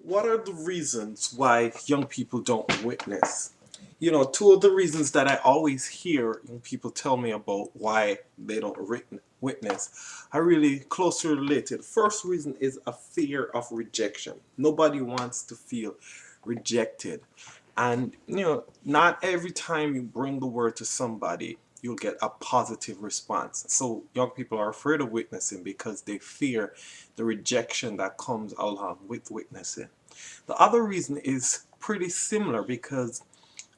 What are the reasons why young people don't witness? Two of the reasons that I always hear young people tell me about why they don't witness are really closely related. First reason is a fear of rejection. Nobody wants to feel rejected. And, not every time you bring the word to somebody, you'll get a positive response. So young people are afraid of witnessing because they fear the rejection that comes along with witnessing. The other reason is pretty similar because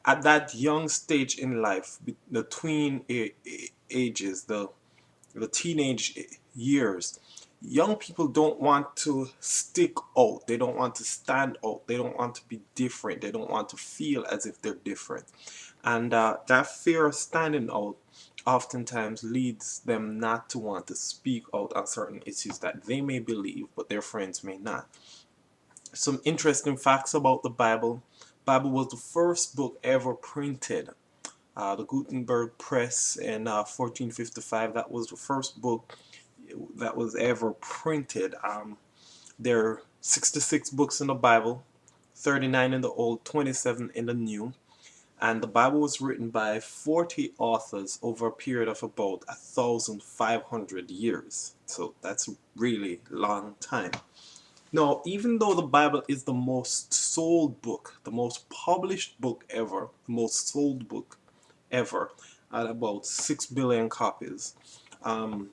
at that young stage in life, the ages, the teenage years, young people don't want to stick out. They don't want to stand out. They don't want to be different. They don't want to feel as if they're different. And that fear of standing out oftentimes leads them not to want to speak out on certain issues that they may believe, but their friends may not. Some interesting facts about the Bible. Bible was the first book ever printed. The Gutenberg Press in 1455. That was the first book that was ever printed. There are 66 books in the Bible, 39 in the Old, 27 in the New. And the Bible was written by 40 authors over a period of about 1,500 years. So that's a really long time. Now, even though the Bible is the most sold book, the most published book ever, the most sold book ever, at about 6 billion copies, um,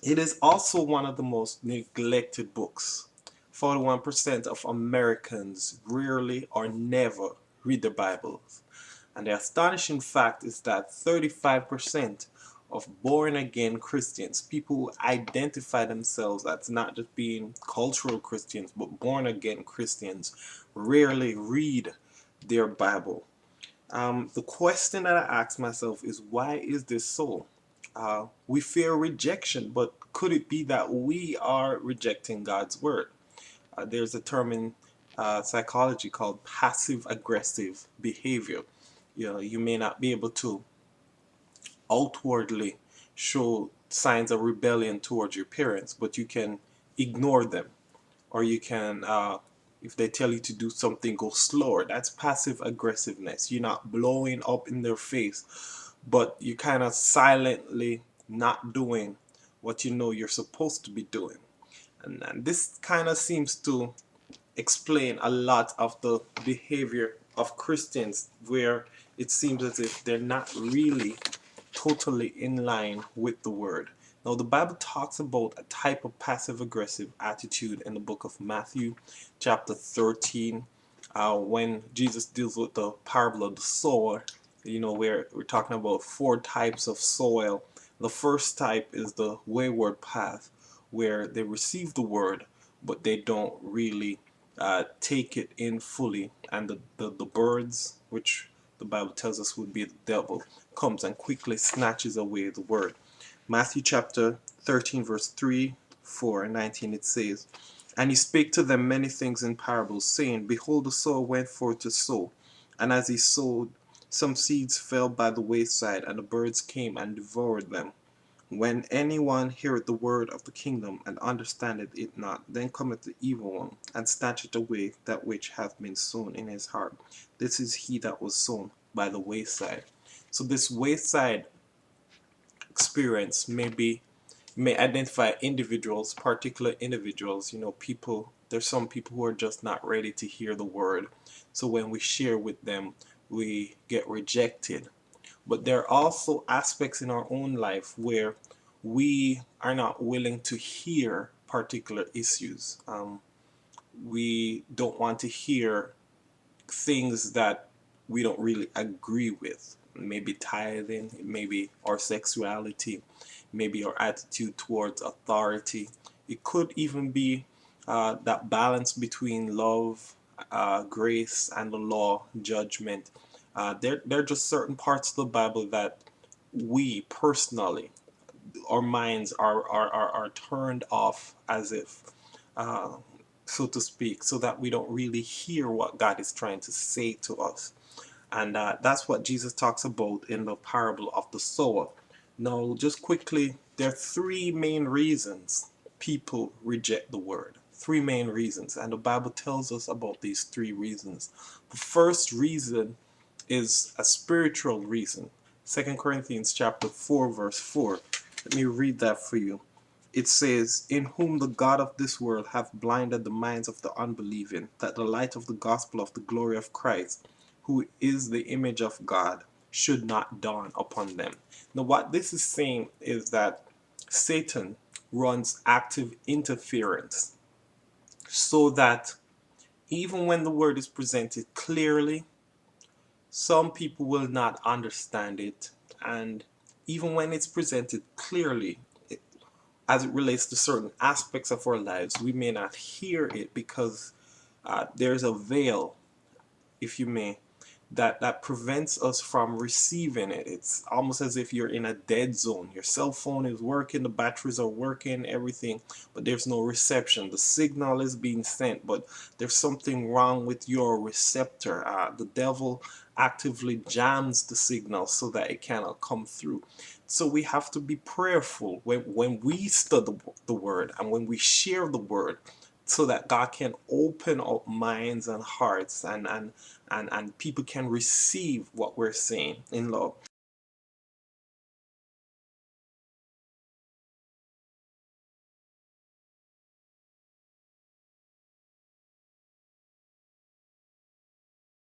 it is also one of the most neglected books. 41% of Americans rarely or never read the Bibles. And the astonishing fact is that 35% of born again Christians, people who identify themselves as not just being cultural Christians, but born again Christians, rarely read their Bible. The question that I ask myself is, why is this so? We fear rejection, but could it be that we are rejecting God's word? There's a term in psychology called passive aggressive behavior. You may not be able to outwardly show signs of rebellion towards your parents, but you can ignore them, or you can, if they tell you to do something, go slower. That's passive aggressiveness. You're not blowing up in their face, but you kind of silently not doing what you know you're supposed to be doing. And this kind of seems to explain a lot of the behavior of Christians, where it seems as if they're not really totally in line with the word. Now, the Bible talks about a type of passive aggressive attitude in the book of Matthew, chapter 13, when Jesus deals with the parable of the sower. Where we're talking about four types of soil. The first type is the wayward path, where they receive the word, but they don't really take it in fully. And the birds, which the Bible tells us would be the devil, comes and quickly snatches away the word. Matthew chapter 13, verse 3, 4, and 19, it says, "And he spake to them many things in parables, saying, Behold, the sower went forth to sow. And as he sowed, some seeds fell by the wayside, and the birds came and devoured them. When anyone heareth the word of the kingdom, and understandeth it not, then cometh the evil one, and snatcheth away that which hath been sown in his heart. This is he that was sown by the wayside." So this wayside experience may identify individuals, particular individuals. People. There's some people who are just not ready to hear the word. So when we share with them, we get rejected. But there are also aspects in our own life where we are not willing to hear particular issues. We don't want to hear things that we don't really agree with. Maybe tithing, maybe our sexuality, maybe our attitude towards authority. It could even be that balance between love, grace, and the law, judgment. There are just certain parts of the Bible that we personally, our minds are turned off, as if, uh, so to speak, so that we don't really hear what God is trying to say to us. And that's what Jesus talks about in the parable of the sower. Now, just quickly, there are three main reasons people reject the word. Three main reasons, and the Bible tells us about these three reasons. The first reason is a spiritual reason. 2 Corinthians chapter 4 verse 4. Let me read that for you. It says, "In whom the God of this world hath blinded the minds of the unbelieving, that the light of the gospel of the glory of Christ, who is the image of God, should not dawn upon them." Now what this is saying is that Satan runs active interference so that even when the word is presented clearly, some people will not understand it. And even when it's presented clearly, as it relates to certain aspects of our lives, we may not hear it because there's a veil, if you may, that prevents us from receiving it. It's almost as if you're in a dead zone. Your cell phone is working, the batteries are working, everything, but there's no reception. The signal is being sent, but there's something wrong with your receptor. The devil actively jams the signal so that it cannot come through. So we have to be prayerful when we study the word and when we share the word, so that God can open up minds and hearts, and people can receive what we're saying in love.